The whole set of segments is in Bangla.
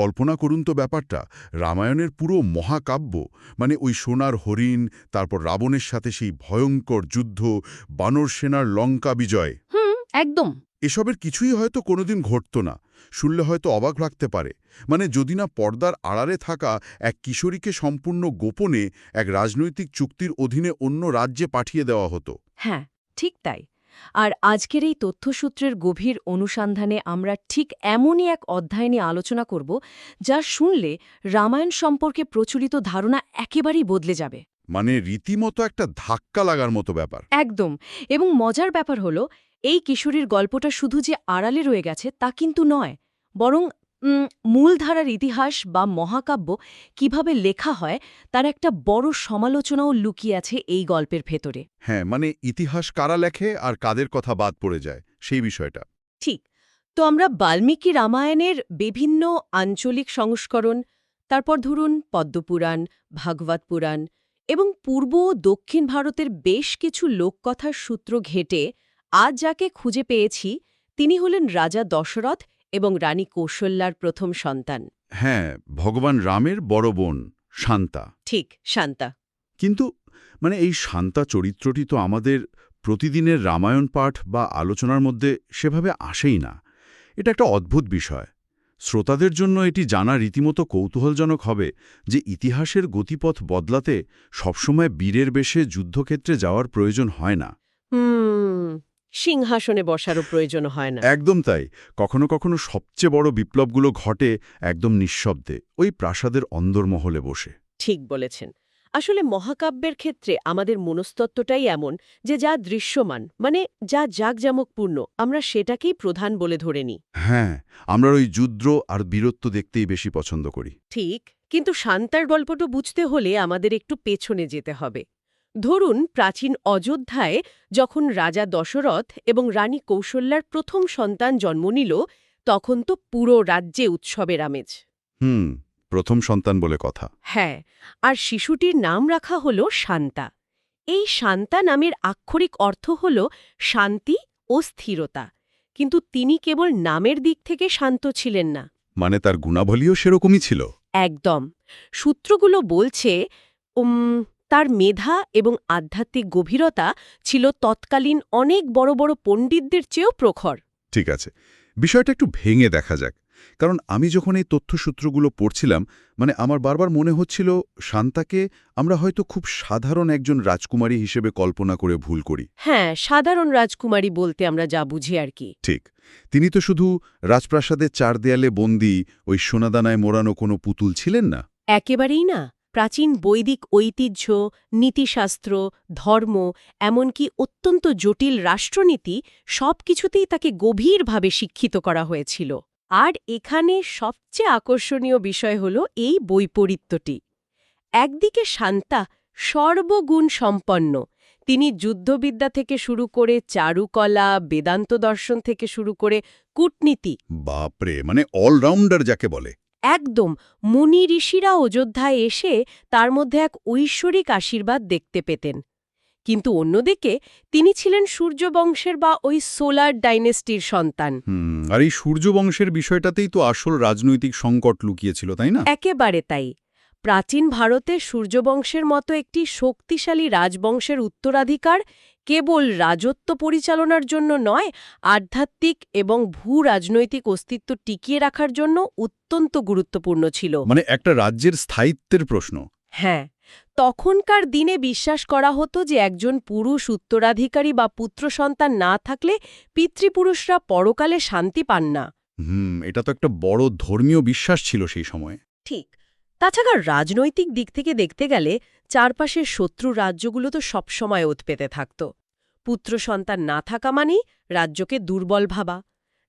কল্পনা করুন তো ব্যাপারটা, রামায়ণের পুরো মহাকাব্য, মানে ওই সোনার হরিণ, তারপর রাবণের সাথে সেই ভয়ঙ্কর যুদ্ধ, বানর সেনার লঙ্কা বিজয়, একদম। এসবের কিছুই হয়তো কোনোদিন ঘটত না। শুনলে হয়তো অবাক লাগতে পারে, মানে যদি না পর্দার আড়ালে থাকা এক কিশোরীকে সম্পূর্ণ গোপনে এক রাজনৈতিক চুক্তির অধীনে অন্য রাজ্যে পাঠিয়ে দেওয়া হতো। হ্যাঁ, ঠিক তাই। আর আজকের এই তথ্যসূত্রের গভীর অনুসন্ধানে আমরা ঠিক এমনই এক অধ্যায় নিয়ে আলোচনা করব, যা শুনলে রামায়ণ সম্পর্কে প্রচলিত ধারণা একেবারেই বদলে যাবে। মানে রীতিমতো একটা ধাক্কা লাগার মতো ব্যাপার। একদম। এবং মজার ব্যাপার হলো, এই কিশোরীর গল্পটা শুধু যে আড়ালে রয়ে গেছে তা কিন্তু নয়, বরং মূলধারার ইতিহাস বা মহাকাব্য কিভাবে লেখা হয় তার একটা বড় সমালোচনাও লুকিয়ে আছে এই গল্পের ভেতরে। হ্যাঁ, মানে ইতিহাস কারা লেখে আর কাদের কথা বাদ পড়ে যায়, সেই বিষয়টা। ঠিক। তো আমরা বাল্মীকি রামায়ণের বিভিন্ন আঞ্চলিক সংস্করণ, তারপর ধরুন পদ্মপুরাণ, ভাগবত পুরাণ এবং পূর্ব ও দক্ষিণ ভারতের বেশ কিছু লোককথার সূত্র ঘেঁটে আজ যাকে খুঁজে পেয়েছি তিনি হলেন রাজা দশরথ এবং রানী কৌশল্যার প্রথম সন্তান। হ্যাঁ, ভগবান রামের বড় বোন শান্তা। ঠিক, শান্তা। কিন্তু মানে এই শান্তা চরিত্রটি তো আমাদের প্রতিদিনের রামায়ণ পাঠ বা আলোচনার মধ্যে সেভাবে আসেই না। এটা একটা অদ্ভুত বিষয়। শ্রোতাদের জন্য এটি জানা রীতিমতো কৌতূহলজনক হবে যে ইতিহাসের গতিপথ বদলাতে সবসময় বীরের বেশে যুদ্ধক্ষেত্রে যাওয়ার প্রয়োজন হয় না। সিংহাসনে বসারও প্রয়োজন হয় না। একদম তাই। কখনো কখনো সবচেয়ে বড় বিপ্লবগুলো ঘটে একদম নিঃশব্দে, ওই প্রাসাদের অন্দরমহলে বসে। ঠিক বলেছেন। আসলে মহাকাব্যের ক্ষেত্রে আমাদের মনস্তত্ত্বটাই এমন যে যা দৃশ্যমান, মানে যা জাঁকজমকপূর্ণ, আমরা সেটাকেই প্রধান বলে ধরে নিই। হ্যাঁ, আমরা ওই যুদ্ধ আর বীরত্ব দেখতেই বেশি পছন্দ করি। ঠিক, কিন্তু শান্তার গল্পটা বুঝতে হলে আমাদের একটু পেছনে যেতে হবে। ধরুন প্রাচীন অযোধ্যায় যখন রাজা দশরথ এবং রানী কৌশল্যার প্রথম সন্তান জন্ম নিল, তখন তো পুরো রাজ্যে উৎসবের আমেজ। প্রথম সন্তান বলে কথা। হ্যাঁ, আর শিশুটির নাম রাখা হল শান্তা। এই শান্তা নামের আক্ষরিক অর্থ হল শান্তি ও স্থিরতা। কিন্তু তিনি কেবল নামের দিক থেকে শান্ত ছিলেন না। মানে তার গুণাবলীও সেরকমই ছিল। একদম। সূত্রগুলো বলছে তার মেধা এবং আধ্যাত্মিক গভীরতা ছিল তৎকালীন অনেক বড় বড় পণ্ডিতদের চেয়েও প্রখর। ঠিক আছে, বিষয়টা একটু ভেঙে দেখা যাক। কারণ আমি যখন এই তথ্যসূত্রগুলো পড়ছিলাম, মানে আমার বারবার মনে হচ্ছিল শান্তাকে আমরা হয়তো খুব সাধারণ একজন রাজকুমারী হিসেবে কল্পনা করে ভুল করি। হ্যাঁ, সাধারণ রাজকুমারী বলতে আমরা যা বুঝি আর কি। ঠিক। তিনি তো শুধু রাজপ্রাসাদের চার দেয়ালে বন্দী ওই সোনাদানায় মোড়ানো কোনো পুতুল ছিলেন না। একেবারেই না। প্রাচীন বৈদিক ঐতিহ্য, নীতিশাস্ত্র, ধর্ম, এমনকি অত্যন্ত জটিল রাষ্ট্রনীতি সবকিছুতেই তাকে গভীরভাবে শিক্ষিত করা হয়েছিল। আর এখানে সবচেয়ে আকর্ষণীয় বিষয় হল এই বৈপরীত্যটি। একদিকে শান্তা সর্বগুণ সম্পন্ন। তিনি যুদ্ধবিদ্যা থেকে শুরু করে চারুকলা, বেদান্ত দর্শন থেকে শুরু করে কূটনীতি, বাপরে, মানে অলরাউন্ডার যাকে বলে। একদম। মুনি ঋষিরা অযোধ্যায় এসে তার মধ্যে এক ঐশ্বরিক আশীর্বাদ দেখতে পেতেন। কিন্তু অন্যদিকে তিনি ছিলেন সূর্যবংশের বা ওই সোলার ডাইনেস্টির সন্তান। আর এই সূর্যবংশের বিষয়টাতেই তো আসল রাজনৈতিক সংকট লুকিয়েছিল, তাই না? একেবারে তাই। প্রাচীন ভারতে সূর্যবংশের মতো একটি শক্তিশালী রাজবংশের উত্তরাধিকার কেবল রাজত্ব পরিচালনার জন্য নয়, আধ্যাত্মিক এবং ভূ-রাজনৈতিক অস্তিত্ব টিকিয়ে রাখার জন্য অত্যন্ত গুরুত্বপূর্ণ ছিল। মানে একটা রাজ্যের স্থায়িত্বের প্রশ্ন। হ্যাঁ, তখনকার দিনে বিশ্বাস করা হতো যে একজন পুরুষ উত্তরাধিকারী বা পুত্র সন্তান না থাকলে পিতৃপুরুষরা পরকালে শান্তি পান না। এটা তো একটা বড় ধর্মীয় বিশ্বাস ছিল সেই সময়ে। ঠিক। তাছাড়া রাজনৈতিক দিক থেকে দেখতে গেলে চারপাশের শত্রু রাজ্যগুলো তো সবসময় ওত পেতে থাকত। পুত্র সন্তান না থাকা মানেই রাজ্যকে দুর্বল ভাবা।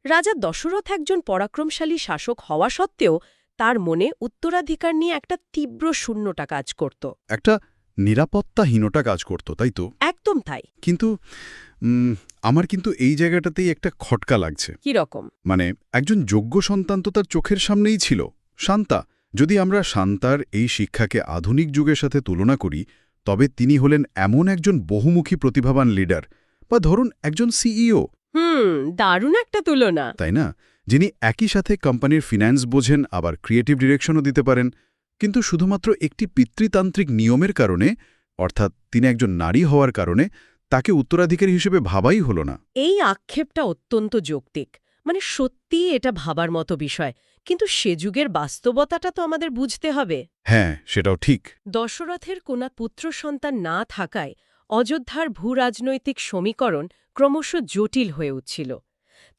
রাজা দশরথ একজন পরাক্রমশালী শাসক হওয়া সত্ত্বেও তার মনে উত্তরাধিকার নিয়ে একটা তীব্র শূন্যতা কাজ করত। একটা নিরাপত্তাহীনতা কাজ করত, তাই তো? একদম তাই। কিন্তু আমার কিন্তু এই জায়গাটাতেই একটা খটকা লাগছে। কি রকম? মানে একজন যোগ্য সন্তান তো তার চোখের সামনেই ছিল, শান্তা। যদি আমরা শান্তার এই শিক্ষাকে আধুনিক যুগের সাথে তুলনা করি, তবে তিনি হলেন এমন একজন বহুমুখী প্রতিভাবান লিডার, বা ধরুন একজন সিইও। দারুণ একটা তুলনা, তাই না? যিনি একই সাথে কোম্পানির ফিন্যান্স বোঝেন, আবার ক্রিয়েটিভ ডিরেকশনও দিতে পারেন, কিন্তু শুধুমাত্র একটি পিতৃতান্ত্রিক নিয়মের কারণে, অর্থাৎ তিনি একজন নারী হওয়ার কারণে তাকে উত্তরাধিকারী হিসেবে ভাবাই হলো না। এই আক্ষেপটা অত্যন্ত যৌক্তিক, মানে সত্যিই এটা ভাবার মতো বিষয়, কিন্তু সে যুগের বাস্তবতাটা তো আমাদের বুঝতে হবে। হ্যাঁ, সেটাও ঠিক। দশরথের কোনো পুত্র সন্তান না থাকায় অযোধ্যার ভূরাজনৈতিক সমীকরণ ক্রমশ জটিল হয়ে উঠছিল।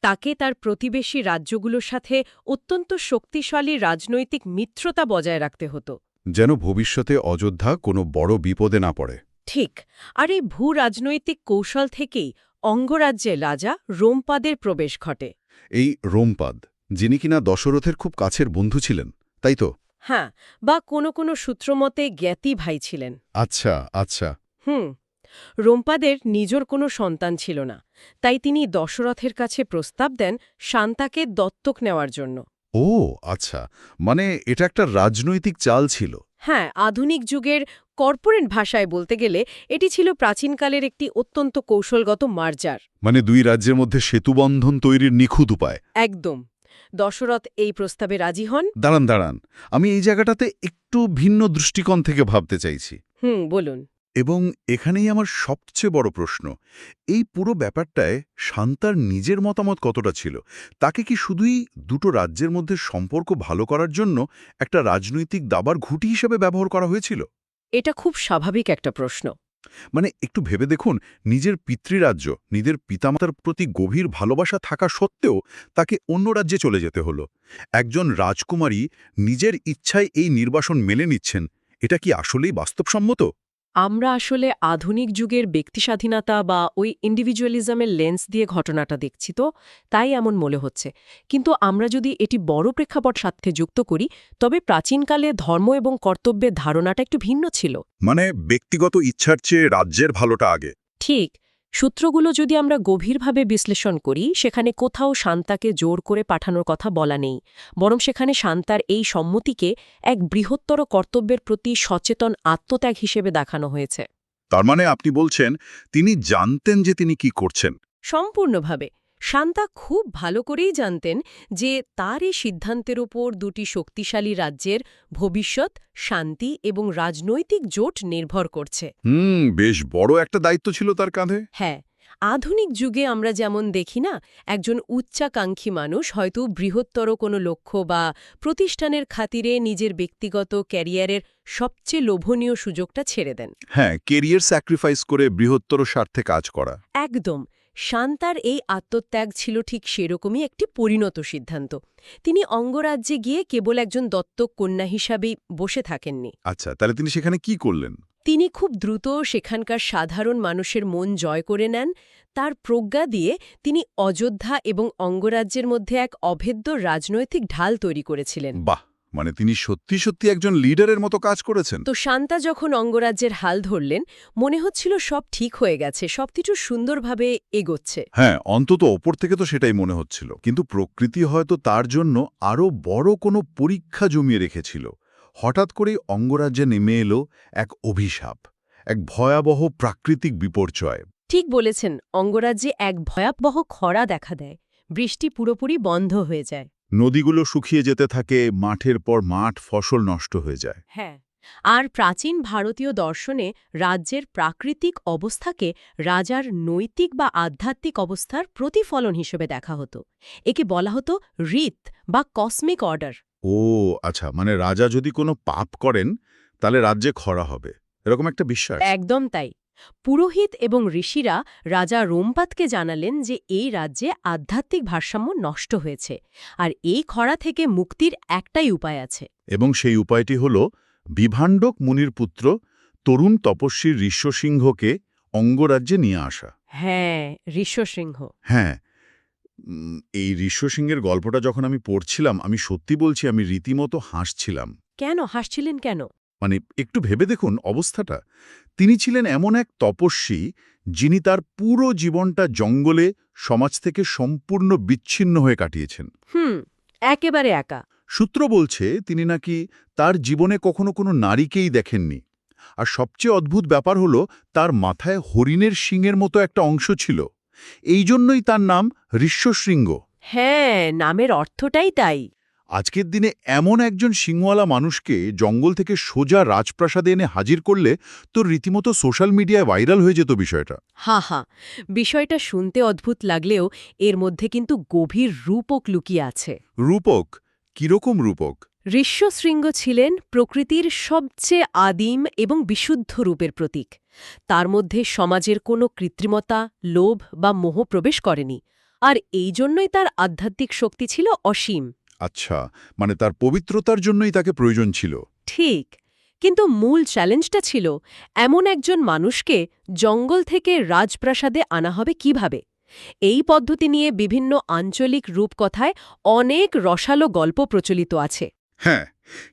তাকে তার প্রতিবেশী রাজ্যগুলোর সাথে অত্যন্ত শক্তিশালী রাজনৈতিক মিত্রতা বজায় রাখতে হতো। যেন ভবিষ্যতে অযোধ্যা কোনো বড় বিপদে না পড়ে। ঠিক, আর এই ভূরাজনৈতিক কৌশল থেকেই অঙ্গরাজ্যে রাজা রোমপাদের প্রবেশ ঘটে। এই রোমপাদ, যিনি কিনা দশরথের খুব কাছের বন্ধু ছিলেন, তাই তো? হ্যাঁ, বা কোনো সূত্রমতে জ্ঞাতি ভাই ছিলেন। আচ্ছা, আচ্ছা। রোমপাদের নিজের কোনো সন্তান ছিল না, তাই তিনি দশরথের কাছে প্রস্তাব দেন শান্তাকে দত্তক নেওয়ার জন্য। ও আচ্ছা, মানে এটা একটা রাজনৈতিক চাল ছিল। হ্যাঁ, আধুনিক যুগের কর্পোরেট ভাষায় বলতে গেলে এটি ছিল প্রাচীনকালের একটি অত্যন্ত কৌশলগত মার্জার। মানে দুই রাজ্যের মধ্যে সেতুবন্ধন তৈরির নিখুঁত উপায়। একদম। দশরথ এই প্রস্তাবে রাজি হন। দাঁড়ান, আমি এই জায়গাটাতে একটু ভিন্ন দৃষ্টিকোণ থেকে ভাবতে চাইছি। বলুন। এবং এখানেই আমার সবচেয়ে বড় প্রশ্ন, এই পুরো ব্যাপারটায় শান্তার নিজের মতামত কতটা ছিল? তাকে কি শুধুই দুটো রাজ্যের মধ্যে সম্পর্ক ভালো করার জন্য একটা রাজনৈতিক দাবার ঘুঁটি হিসেবে ব্যবহার করা হয়েছিল? এটা খুব স্বাভাবিক একটা প্রশ্ন। মানে একটু ভেবে দেখুন, নিজের পিতৃরাজ্য, নিজের পিতামাতার প্রতি গভীর ভালোবাসা থাকা সত্ত্বেও তাকে অন্য রাজ্যে চলে যেতে হলো। একজন রাজকুমারী নিজের ইচ্ছায় এই নির্বাসন মেনে নিচ্ছেন, এটা কি আসলেই বাস্তবসম্মত? আমরা আসলে আধুনিক যুগের ব্যক্তিস্বাধীনতা বা ওই ইন্ডিভিজুয়ালিজমের লেন্স দিয়ে ঘটনাটা দেখছি, তো তাই এমন মনে হচ্ছে। কিন্তু আমরা যদি এটি বড় প্রেক্ষাপট সাথে যুক্ত করি, তবে প্রাচীনকালে ধর্ম এবং কর্তব্যের ধারণাটা একটু ভিন্ন ছিল। মানে ব্যক্তিগত ইচ্ছার চেয়ে রাজ্যের ভালোটা আগে। ঠিক। সূত্রগুলো যদি আমরা গভীরভাবে বিশ্লেষণ করি, সেখানে কোথাও শান্তাকে জোর করে পাঠানোর কথা বলা নেই, বরং সেখানে শান্তার এই সম্মতিকে এক বৃহত্তর কর্তব্যের প্রতি সচেতন আত্মত্যাগ হিসেবে দেখানো হয়েছে। তার মানে আপনি বলছেন তিনি জানতেন যে তিনি কি করছেন? সম্পূর্ণভাবে। শান্তা খুব ভালো করেই জানতেন যে তার এই সিদ্ধান্তের উপর দুটি শক্তিশালী রাজ্যের ভবিষ্যৎ, শান্তি এবং রাজনৈতিক জোট নির্ভর করছে। বেশ বড় একটা দায়িত্ব ছিল তার কাঁধে। হ্যাঁ, আধুনিক যুগে আমরা যেমন দেখি না, একজন উচ্চাকাঙ্ক্ষী মানুষ হয়তো বৃহত্তর কোনো লক্ষ্য বা প্রতিষ্ঠানের খাতিরে নিজের ব্যক্তিগত ক্যারিয়ারের সবচেয়ে লোভনীয় সুযোগটা ছেড়ে দেন। হ্যাঁ, কেরিয়ার স্যাক্রিফাইস করে বৃহত্তর স্বার্থে কাজ করা। একদম। শান্তার এই আত্মত্যাগ ছিল ঠিক সেরকমই একটি পরিণত সিদ্ধান্ত। তিনি অঙ্গরাজ্যে গিয়ে কেবল একজন দত্তক কন্যা হিসাবেই বসে থাকেননি। আচ্ছা, তাহলে তিনি সেখানে কি করলেন? তিনি খুব দ্রুত সেখানকার সাধারণ মানুষের মন জয় করে নেন। তার প্রজ্ঞা দিয়ে তিনি অযোধ্যা এবং অঙ্গরাজ্যের মধ্যে এক অভেদ্য রাজনৈতিক ঢাল তৈরি করেছিলেন। বাহ, মানে তিনি সত্যি সত্যি একজন লিডারের মতো কাজ করেছেন। তো শান্তা যখন অঙ্গরাজ্যের হাল ধরলেন, মনে হচ্ছিল সব ঠিক হয়ে গেছে, সবকিছু সুন্দরভাবে এগোচ্ছে। হ্যাঁ, অন্তত ওপর থেকে তো সেটাই মনে হচ্ছিল, কিন্তু প্রকৃতি হয়তো তার জন্য আরও বড় কোনো পরীক্ষা জমিয়ে রেখেছিল। হঠাৎ করেই অঙ্গরাজ্যে নেমে এলো এক অভিশাপ, এক ভয়াবহ প্রাকৃতিক বিপর্যয়। ঠিক বলেছেন, অঙ্গরাজ্যে এক ভয়াবহ খরা দেখা দেয়। বৃষ্টি পুরোপুরি বন্ধ হয়ে যায়। নদীগুলো শুকিয়ে যেতে থাকে, মাঠের পর মাঠ ফসল নষ্ট হয়ে যায়। হ্যাঁ, আর প্রাচীন ভারতীয় দর্শনে রাজ্যের প্রাকৃতিক অবস্থাকে রাজার নৈতিক বা আধ্যাত্মিক অবস্থার প্রতিফলন হিসেবে দেখা হতো। একে বলা হতো রীত বা কসমিক অর্ডার। ও আচ্ছা, মানে রাজা যদি কোনো পাপ করেন তাহলে রাজ্যে খরা হবে, এরকম একটা বিশ্বাস। একদম তাই। পুরোহিত এবং ঋষিরা রাজা রোমপাদকে জানালেন যে এই রাজ্যে আধ্যাত্মিক ভারসাম্য নষ্ট হয়েছে, আর এই খরা থেকে মুক্তির একটাই উপায় আছে। এবং সেই উপায়টি হল বিভাণ্ডক মুনির পুত্র তরুণ তপস্বী ঋষ্যসিংহকে অঙ্গরাজ্যে নিয়ে আসা। হ্যাঁ, ঋষ্যসিংহ। হ্যাঁ, এই ঋষ্যসিংহের গল্পটা যখন আমি পড়ছিলাম, আমি সত্যি বলছি, আমি রীতিমতো হাসছিলাম। কেন হাসছিলেন কেন? মানে একটু ভেবে দেখুন অবস্থাটা। তিনি ছিলেন এমন এক তপস্বী যিনি তার পুরো জীবনটা জঙ্গলে, সমাজ থেকে সম্পূর্ণ বিচ্ছিন্ন হয়ে কাটিয়েছেন। একেবারে একা। সূত্র বলছে তিনি নাকি তার জীবনে কখনো কোনো নারীকেই দেখেননি। আর সবচেয়ে অদ্ভুত ব্যাপার হলো তার মাথায় হরিণের শিংয়ের মতো একটা অংশ ছিল। এই জন্যই তার নাম ঋষ্যশৃঙ্গ। হ্যাঁ, নামের অর্থটাই তাই। আজকের দিনে এমন একজন সিংওয়ালা মানুষকে জঙ্গল থেকে সোজা রাজপ্রাসাদে এনে হাজির করলে তো রীতিমতো সোশ্যাল মিডিয়ায় ভাইরাল হয়ে যেত বিষয়টা। হা হা, বিষয়টা শুনতে অদ্ভুত লাগলেও এর মধ্যে কিন্তু গভীর রূপক লুকিয়ে আছে। রূপক? কিরকম রূপক? ঋষ্যশৃঙ্গ ছিলেন প্রকৃতির সবচেয়ে আদিম এবং বিশুদ্ধ রূপের প্রতীক। তার মধ্যে সমাজের কোনো কৃত্রিমতা, লোভ বা মোহ প্রবেশ করেনি। আর এই জন্যই তার আধ্যাত্মিক শক্তি ছিল অসীম। আচ্ছা, মানে তার পবিত্রতার জন্যই তাকে প্রয়োজন ছিল। ঠিক, কিন্তু মূল চ্যালেঞ্জটা ছিল এমন একজন মানুষকে জঙ্গল থেকে রাজপ্রাসাদে আনা হবে কিভাবে। এই পদ্ধতি নিয়ে বিভিন্ন আঞ্চলিক রূপকথায় অনেক রসালো গল্প প্রচলিত আছে। হ্যাঁ,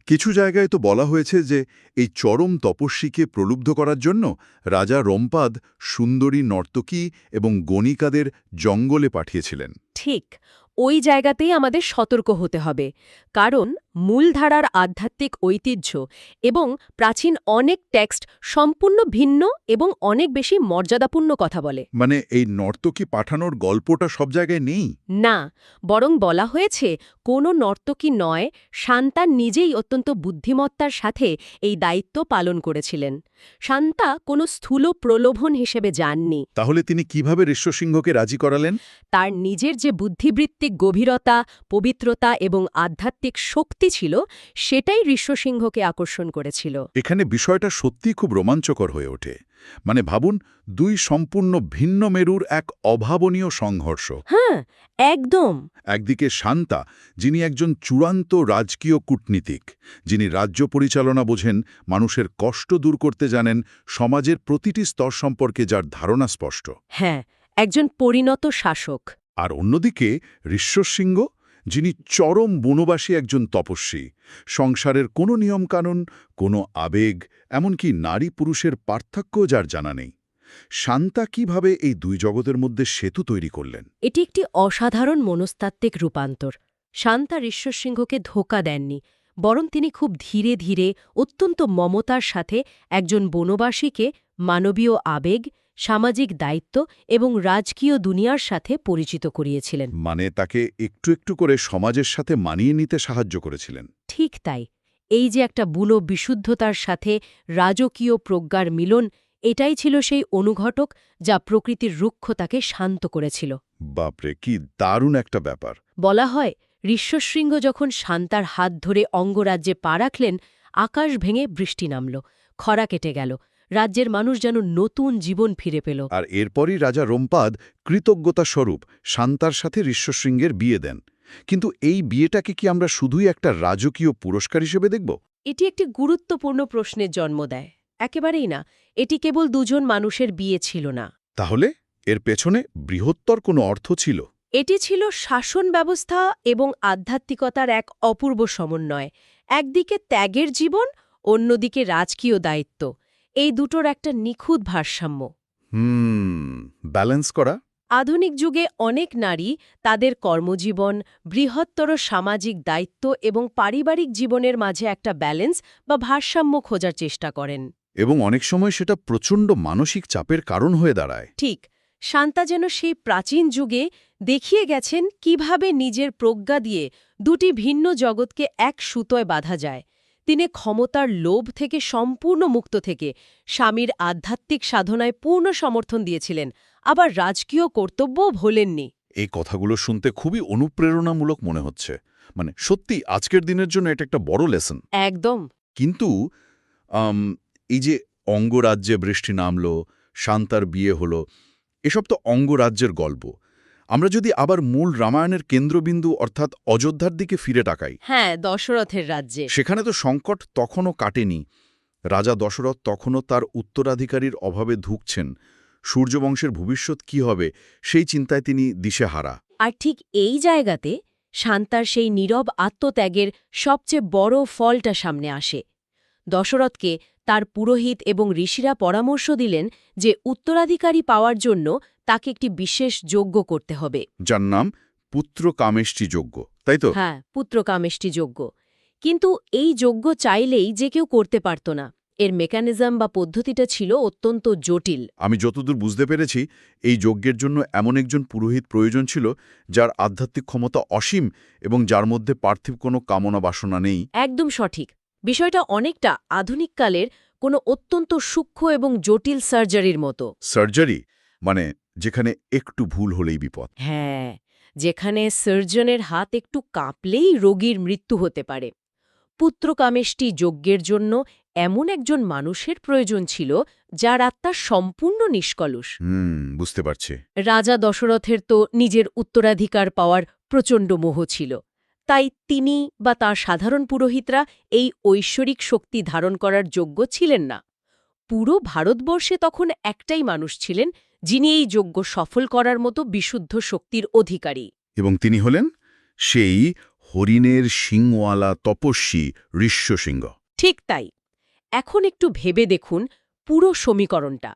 কিছু জায়গায় তো বলা হয়েছে যে এই চরম তপস্বীকে প্রলুব্ধ করার জন্য রাজা রম্পাদ সুন্দরী নর্তকী এবং গণিকাদের জঙ্গলে পাঠিয়েছিলেন। ঠিক, ওই জায়গাতেই আমাদের সতর্ক হতে হবে, কারণ মূলধারার আধ্যাত্মিক ঐতিহ্য এবং প্রাচীন অনেক টেক্সট সম্পূর্ণ ভিন্ন এবং অনেক বেশি মর্যাদাপূর্ণ কথা বলে। মানে এই নর্তকী পাঠানোর গল্পটা সব জায়গায় নেই। না, বরং বলা হয়েছে কোনো নর্তকী নয়, শান্তা নিজেই অত্যন্ত বুদ্ধিমত্তার সাথে এই দায়িত্ব পালন করেছিলেন। শান্তা কোনো স্থূল প্রলোভন হিসেবে যাননি। তাহলে তিনি কিভাবে ঋষ্যসিংহকে রাজি করালেন? তার নিজের যে বুদ্ধিবৃত্তিক গভীরতা, পবিত্রতা এবং আধ্যাত্মিক শক্তি ছিল, সেটাই ঋষ্যসিংহকে আকর্ষণ করেছিল। এখানে বিষয়টা সত্যিই খুব রোমাঞ্চকর হয়ে ওঠে। মানে ভাবুন, দুই সম্পূর্ণ ভিন্ন মেরুর এক অভাবনীয় সংঘর্ষ। হ্যাঁ, একদম। একদিকে শান্তা, যিনি একজন চূড়ান্ত রাজকীয় কূটনীতিক, যিনি রাজ্য পরিচালনা বোঝেন, মানুষের কষ্ট দূর করতে জানেন, সমাজের প্রতিটি স্তর সম্পর্কে যার ধারণা স্পষ্ট। হ্যাঁ, একজন পরিণত শাসক। আর অন্যদিকে ঋষ্যসিংহ, যিনি চরম বনবাসী একজন তপস্বী, সংসারের কোনো নিয়মকানুন, কোনো আবেগ, এমনকি নারী পুরুষের পার্থক্য যার জানা নেই। শান্তা কিভাবে এই দুই জগতের মধ্যে সেতু তৈরি করলেন? এটি একটি অসাধারণ মনস্তাত্ত্বিক রূপান্তর। শান্তা ঋষ্যসিংহকে ধোঁকা দেননি, বরং তিনি খুব ধীরে ধীরে, অত্যন্ত মমতার সাথে একজন বনবাসীকে মানবীয় আবেগ, সামাজিক দায়িত্ব এবং রাজকীয় দুনিয়ার সাথে পরিচিত করিয়েছিলেন। মানে তাকে একটু একটু করে সমাজের সাথে মানিয়ে নিতে সাহায্য করেছিলেন। ঠিক তাই, এই যে একটা বুনো বিশুদ্ধতার সাথে রাজকীয় প্রজ্ঞার মিলন, এটাই ছিল সেই অনুঘটক যা প্রকৃতির রুক্ষতাকে শান্ত করেছিল। বাপরে, কি দারুণ একটা ব্যাপার! বলা হয়, ঋষ্যশৃঙ্গ যখন শান্তার হাত ধরে অঙ্গরাজ্যে পা রাখলেন, আকাশ ভেঙে বৃষ্টি নামল, খরা কেটে গেল, রাজ্যের মানুষ যেন নতুন জীবন ফিরে পেল। আর এরপরই রাজা রম্পাদ কৃতজ্ঞতা স্বরূপ শান্তার সাথে ঋষ্যশৃঙ্গের বিয়ে দেন। কিন্তু এই বিয়েটাকে কি আমরা শুধুই একটা রাজকীয় পুরস্কার হিসেবে দেখব? এটি একটি গুরুত্বপূর্ণ প্রশ্নের জন্ম দেয়। একেবারেই না, এটি কেবল দুজন মানুষের বিয়ে ছিল না। তাহলে এর পেছনে বৃহত্তর কোনো অর্থ ছিল? এটি ছিল শাসন ব্যবস্থা এবং আধ্যাত্মিকতার এক অপূর্ব সমন্বয়। একদিকে ত্যাগের জীবন, অন্যদিকে রাজকীয় দায়িত্ব। এই দুটোর একটা নিখুঁত ভারসাম্য। ব্যালেন্স করা। আধুনিক যুগে অনেক নারী তাদের কর্মজীবন, বৃহত্তর সামাজিক দায়িত্ব এবং পারিবারিক জীবনের মাঝে একটা ব্যালেন্স বা ভারসাম্য খোঁজার চেষ্টা করেন। এবং অনেক সময় সেটা প্রচণ্ড মানসিক চাপের কারণ হয়ে দাঁড়ায়। ঠিক, শান্তা যেন সেই প্রাচীন যুগে দেখিয়ে গেছেন কিভাবে নিজের প্রজ্ঞা দিয়ে দুটি ভিন্ন জগৎকে এক সুতোয় বাঁধা যায়। তিনি ক্ষমতার লোভ থেকে সম্পূর্ণ মুক্ত থেকে স্বামীর আধ্যাত্মিক সাধনায় পূর্ণ সমর্থন দিয়েছিলেন, আবার রাজকীয় কর্তব্যও ভোলেননি। এই কথাগুলো শুনতে খুবই অনুপ্রেরণামূলক মনে হচ্ছে। মানে সত্যি আজকের দিনের জন্য এটা একটা বড় লেসন। একদম। কিন্তু এই যে অঙ্গরাজ্যে বৃষ্টি নামল, শান্তার বিয়ে হলো, এসব তো অঙ্গরাজ্যের গল্প। আমরা যদি আবার মূল রামায়ণের কেন্দ্রবিন্দু অর্থাৎ অযোধ্যার দিকে ফিরে তাকাই, হ্যাঁ, দশরথের রাজ্যে সেখানে তো সংকট তখনও কাটেনি। রাজা দশরথ তখনও তার উত্তরাধিকারীর অভাবে ধুঁকছেন। সূর্যবংশের ভবিষ্যৎ কি হবে সেই চিন্তায় তিনি দিশেহারা। আর ঠিক এই জায়গাতে শান্তার সেই নীরব আত্মত্যাগের সবচেয়ে বড় ফলটা সামনে আসে। দশরথকে তার পুরোহিত এবং ঋষিরা পরামর্শ দিলেন যে উত্তরাধিকারী পাওয়ার জন্য তাকে একটি বিশেষ যজ্ঞ করতে হবে। যার নাম পুত্র কামেষ্টি যজ্ঞ, তাই তো? হ্যাঁ, পুত্রকামেষ্টি যজ্ঞ। কিন্তু এই যজ্ঞ চাইলেই যে কেউ করতে পারত না। এর মেকানিজম বা পদ্ধতিটা ছিল অত্যন্ত জটিল। আমি যতদূর বুঝতে পেরেছি, এই যজ্ঞের জন্য এমন একজন পুরোহিত প্রয়োজন ছিল যার আধ্যাত্মিক ক্ষমতা অসীম এবং যার মধ্যে পার্থিব কোনো কামনা বাসনা নেই। একদম সঠিক। বিষয়টা অনেকটা আধুনিককালের কোনো অত্যন্ত সূক্ষ্ম এবং জটিল সার্জারির মতো। সার্জারি মানে যেখানে একটু ভুল হলেই বিপদ। হ্যাঁ, যেখানে সার্জনের হাত একটু কাঁপলেই রোগীর মৃত্যু হতে পারে। পুত্রকামেষ্টি যজ্ঞের জন্য এমন একজন মানুষের প্রয়োজন ছিল যার আত্মা সম্পূর্ণ নিষ্কলুষ। বুঝতে পারছি। রাজা দশরথের তো নিজের উত্তরাধিকার পাওয়ার প্রচণ্ড মোহ ছিল। তাই তিনি বা তার সাধারণ পুরোহিতরা এই ঐশ্বরিক শক্তি ধারণ করার যোগ্য ছিলেন না। পুরো ভারতবর্ষে তখন একটাই মানুষ ছিলেন যিনি এই যজ্ঞ সফল করার মতো বিশুদ্ধ শক্তির অধিকারী। এবং তিনি হলেন সেই হরিণের শিংওয়ালা তপস্বী ঋষ্যশৃঙ্গ। ঠিক তাই। এখন একটু ভেবে দেখুন পুরো সমীকরণটা।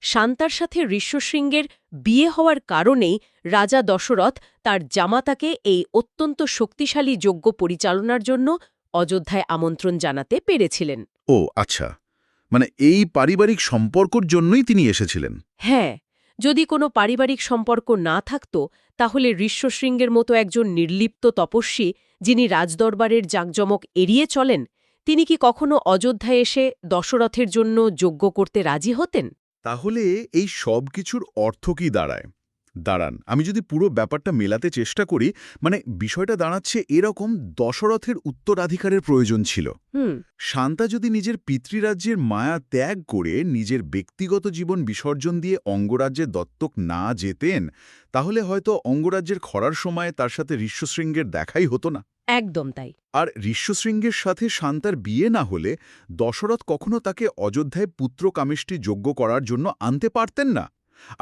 শান্তার সাথে ঋষ্যশৃঙ্গের বিয়ে হওয়ার কারণেই রাজা দশরথ তার জামাতাকে এই অত্যন্ত শক্তিশালী যজ্ঞ পরিচালনার জন্য অযোধ্যায় আমন্ত্রণ জানাতে পেরেছিলেন। ও আচ্ছা, মানে এই পারিবারিক সম্পর্কর জন্যই তিনি এসেছিলেন। হ্যাঁ, যদি কোনো পারিবারিক সম্পর্ক না থাকত তাহলে ঋষ্যশৃঙ্গের মতো একজন নির্লিপ্ত তপস্বী যিনি রাজদরবারের জাঁকজমক এড়িয়ে চলেন, তিনি কি কখনো অযোধ্যায় এসে দশরথের জন্য যজ্ঞ করতে রাজি হতেন? তাহলে এই সব কিছুর অর্থ কি দাঁড়ায়? দাঁড়ান, আমি যদি পুরো ব্যাপারটা মেলাতে চেষ্টা করি, মানে বিষয়টা দাঁড়াচ্ছে এরকম: দশরথের উত্তরাধিকারের প্রয়োজন ছিল। শান্তা যদি নিজের পিতৃরাজ্যের মায়া ত্যাগ করে নিজের ব্যক্তিগত জীবন বিসর্জন দিয়ে অঙ্গরাজ্যের দত্তক না যেতেন, তাহলে হয়তো অঙ্গরাজ্যের খরার সময় তার সাথে ঋষ্যশৃঙ্গের দেখাই হতো না। একদম তাই। আর ঋষ্যশৃঙ্গের সাথে শান্তার বিয়ে না হলে দশরথ কখনো তাকে অযোধ্যায় পুত্রকামেষ্টি যজ্ঞ করার জন্য আনতে পারতেন না।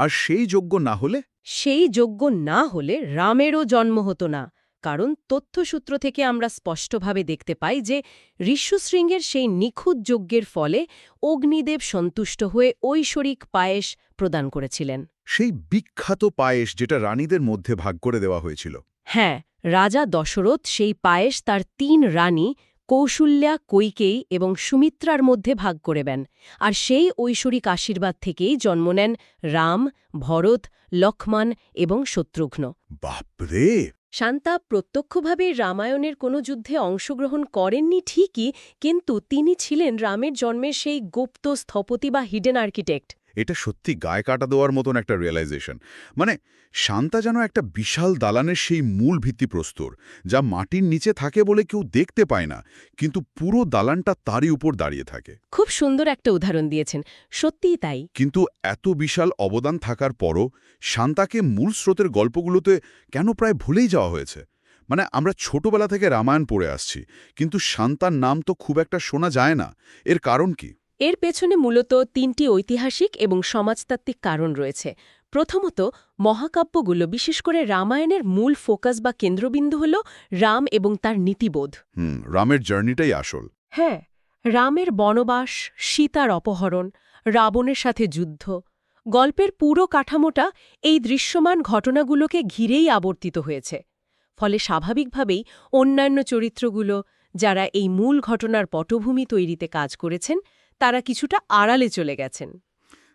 আর সেই যজ্ঞ না হলে সেই যজ্ঞ না হলে রামেরও জন্ম হতো না, কারণ তথ্যসূত্র থেকে আমরা স্পষ্টভাবে দেখতে পাই যে ঋষ্যশৃঙ্গের সেই নিখুঁত যজ্ঞের ফলে অগ্নিদেব সন্তুষ্ট হয়ে ঐশ্বরিক পায়েস প্রদান করেছিলেন। সেই বিখ্যাত পায়েস যেটা রানীদের মধ্যে ভাগ করে দেওয়া হয়েছিল। হ্যাঁ, রাজা দশরথ সেই পায়েস তার ৩ রানী কৌশল্যা, কৈকেয়ী এবং সুমিত্রার মধ্যে ভাগ করেবেন। আর সেই ঐশ্বরিক আশীর্বাদ থেকেই জন্ম নেন রাম, ভরত, লক্ষ্মণ এবং শত্রুঘ্ন। বাপরে! শান্তা প্রত্যক্ষভাবে রামায়ণের কোনো যুদ্ধে অংশগ্রহণ করেননি ঠিকই, কিন্তু তিনি ছিলেন রামের জন্মের সেই গুপ্ত স্থপতি বা হিডেন আর্কিটেক্ট। এটা সত্যি গায়ে কাটা দেওয়ার মতন একটা রিয়েলাইজেশন। মানে শান্তা যেন একটা বিশাল দালানের সেই মূল ভিত্তিপ্রস্তর, যা মাটির নিচে থাকে বলে কেউ দেখতে পায় না, কিন্তু পুরো দালানটা তারই উপর দাঁড়িয়ে থাকে। খুব সুন্দর একটা উদাহরণ দিয়েছেন, সত্যিই তাই। কিন্তু এত বিশাল অবদান থাকার পরও শান্তাকে মূল স্রোতের গল্পগুলোতে কেন প্রায় ভুলেই যাওয়া হয়েছে? মানে আমরা ছোটবেলা থেকে রামায়ণ পড়ে আসছি, কিন্তু শান্তার নাম তো খুব একটা শোনা যায় না। এর কারণ কি? এর পেছনে মূলত ৩টি ঐতিহাসিক এবং সমাজতাত্ত্বিক কারণ রয়েছে। প্রথমত, মহাকাব্যগুলো, বিশেষ করে রামায়ণের মূল ফোকাস বা কেন্দ্রবিন্দু হল রাম এবং তার নীতিবোধ। রামের জার্নিটাই আসল। হ্যাঁ, রামের বনবাস, সীতার অপহরণ, রাবণের সাথে যুদ্ধ, গল্পের পুরো কাঠামোটা এই দৃশ্যমান ঘটনাগুলোকে ঘিরেই আবর্তিত হয়েছে। ফলে স্বাভাবিকভাবেই অন্যান্য চরিত্রগুলো, যারা এই মূল ঘটনার পটভূমি তৈরিতে কাজ করেছেন, তারা কিছুটা আড়ালে চলে গেছেন।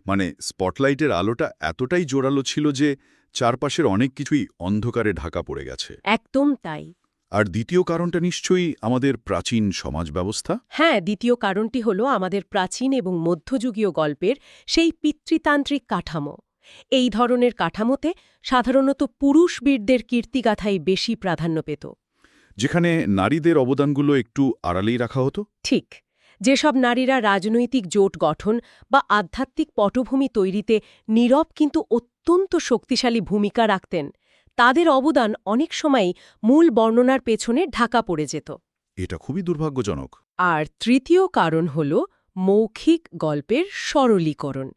মানে স্পটলাইটের আলোটা এতটাই জোরালো ছিল যে চারপাশের অনেক কিছুই অন্ধকারে ঢাকা পড়ে গেছে। একদম তাই। আর দ্বিতীয় কারণটা নিশ্চয়ই আমাদের প্রাচীন সমাজ ব্যবস্থা। হ্যাঁ, দ্বিতীয় কারণটি হল আমাদের প্রাচীন এবং মধ্যযুগীয় গল্পের সেই পিতৃতান্ত্রিক কাঠামো। এই ধরনের কাঠামোতে সাধারণত পুরুষ বীরদের কীর্তিগাথাই বেশি প্রাধান্য পেত, যেখানে নারীদের অবদানগুলো একটু আড়ালেই রাখা হতো। ঠিক, যেসব নারীরা রাজনৈতিক জোট গঠন বা আধ্যাত্মিক পটভূমি তৈরিতে নীরব কিন্তু অত্যন্ত শক্তিশালী ভূমিকা রাখতেন, তাদের অবদান অনেক সময়ই মূল বর্ণনার পেছনে ঢাকা পড়ে যেত। এটা খুবই দুর্ভাগ্যজনক। আর তৃতীয় কারণ হল মৌখিক গল্পের সরলীকরণ।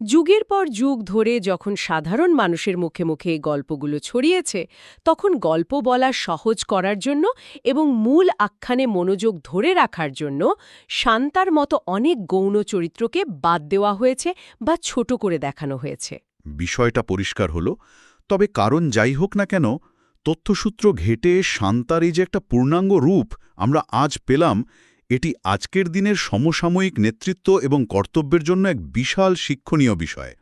যুগের পর যুগ ধরে যখন সাধারণ মানুষের মুখে মুখে এই গল্পগুলো ছড়িয়েছে, তখন গল্প বলা সহজ করার জন্য এবং মূল আখ্যানে মনোযোগ ধরে রাখার জন্য শান্তার মতো অনেক গৌণ চরিত্রকে বাদ দেওয়া হয়েছে বা ছোট করে দেখানো হয়েছে। বিষয়টা পরিষ্কার হলো। তবে কারণ যাই হোক না কেন, তথ্যসূত্র ঘেটে শান্তার এই যে একটা পূর্ণাঙ্গ রূপ আমরা আজ পেলাম, এটি আজকের দিনের সমসাময়িক নেতৃত্ব এবং কর্তব্যের জন্য এক বিশাল শিক্ষণীয় বিষয়।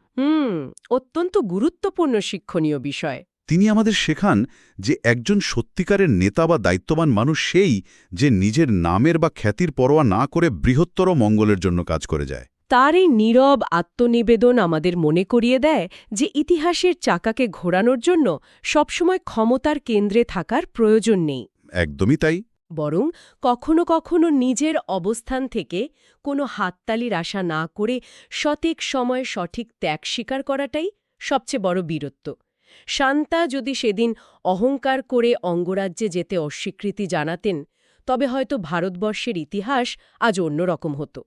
অত্যন্ত গুরুত্বপূর্ণ শিক্ষণীয় বিষয়। তিনি আমাদের শেখান যে একজন সত্যিকারের নেতা বা দায়িত্ববান মানুষ সেই, যে নিজের নামের বা খ্যাতির পরোয়া না করে বৃহত্তর মঙ্গলের জন্য কাজ করে যায়। তার এই নীরব আত্মনিবেদন আমাদের মনে করিয়ে দেয় যে ইতিহাসের চাকাকে ঘোরানোর জন্য সবসময় ক্ষমতার কেন্দ্রে থাকার প্রয়োজন নেই। একদমই তাই। বরং কখনো কখনো নিজের অবস্থান থেকে কোনো হাততালির আশা না করে সঠিক সময়ে সঠিক ত্যাগ স্বীকার করাটাই সবচেয়ে বড় বীরত্ব। শান্তা যদি সেদিন অহংকার করে অঙ্গরাজ্যে যেতে অস্বীকৃতি জানাতেন, তবে হয়তো ভারতবর্ষের ইতিহাস আজ অন্যরকম হতো।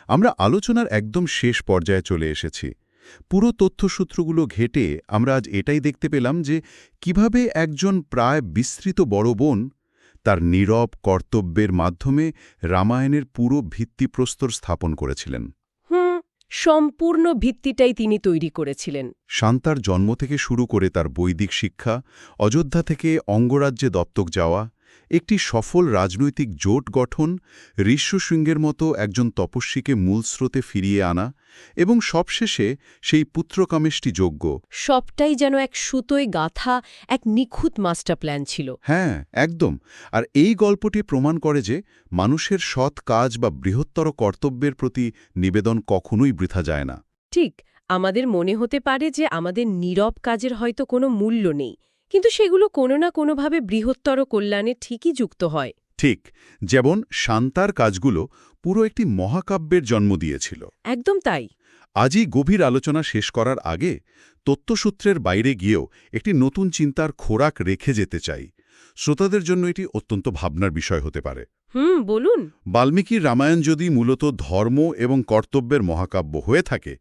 আমরা আলোচনার একদম শেষ পর্যায়ে চলে এসেছি। পুরো তথ্যসূত্রগুলো ঘেঁটে আমরা আজ এটাই দেখতে পেলাম যে কিভাবে একজন প্রায় বিস্তৃত বড় বোন তার নীরব কর্তব্যের মাধ্যমে রামায়ণের পুরো ভিত্তিপ্রস্তর স্থাপন করেছিলেন। সম্পূর্ণ ভিত্তিটাই তিনি তৈরি করেছিলেন। শান্তার জন্ম থেকে শুরু করে তার বৈদিক শিক্ষা, অযোধ্যা থেকে অঙ্গরাজ্যে দত্তক যাওয়া, একটি সফল রাজনৈতিক জোট গঠন, ঋষ্যশৃঙ্গের মতো একজন তপস্বীকে মূল স্রোতে ফিরিয়ে আনা এবং সবশেষে সেই পুত্রকামেষ্টি যজ্ঞ, সবটাই যেন এক সুতোয় গাঁথা এক নিখুঁত মাস্টার প্ল্যান ছিল। হ্যাঁ, একদম। আর এই গল্পটি প্রমাণ করে যে মানুষের সৎ কাজ বা বৃহত্তর কর্তব্যের প্রতি নিবেদন কখনোই বৃথা যায় না। ঠিক, আমাদের মনে হতে পারে যে আমাদের নীরব কাজের হয়তো কোনো মূল্য নেই, কিন্তু সেগুলো কোনো না কোনোভাবে বৃহত্তর কল্যাণে ঠিকই যুক্ত হয়। ঠিক, যেমন শান্তার কাজগুলো পুরো একটি মহাকাব্যের জন্ম দিয়েছিল। একদম তাই। আজই গভীর আলোচনা শেষ করার আগে তত্ত্বসূত্রের বাইরে গিয়েও একটি নতুন চিন্তার খোরাক রেখে যেতে চাই। শ্রোতাদের জন্য এটি অত্যন্ত ভাবনার বিষয় হতে পারে। বলুন। বাল্মীকির রামায়ণ যদি মূলত ধর্ম এবং কর্তব্যের মহাকাব্য হয়ে থাকে,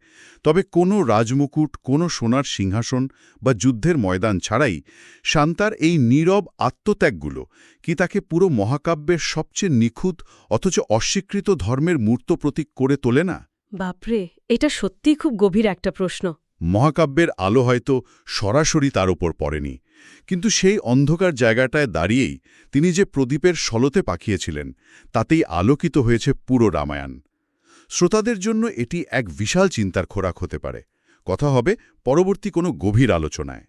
তবে কোনো রাজমুকুট, কোনো সোনার সিংহাসন বা যুদ্ধের ময়দান ছাড়াই শান্তার এই নীরব আত্মত্যাগগুলো কি তাকে পুরো মহাকাব্যের সবচেয়ে নিখুঁত অথচ অস্বীকৃত ধর্মের মূর্ত প্রতীক করে তোলে না? বাপরে, এটা সত্যিই খুব গভীর একটা প্রশ্ন। মহাকাব্যের আলো হয়তো সরাসরি তার ওপর পড়েনি, কিন্তু সেই অন্ধকার জায়গাটায় দাঁড়িয়েই তিনি যে প্রদীপের সলতে পাকিয়েছিলেন, তাতেই আলোকিত হয়েছে পুরো রামায়ণ। শ্রোতাদের জন্য এটি এক বিশাল চিন্তার খোরাক হতে পারে। কথা হবে পরবর্তী কোনো গভীর আলোচনায়।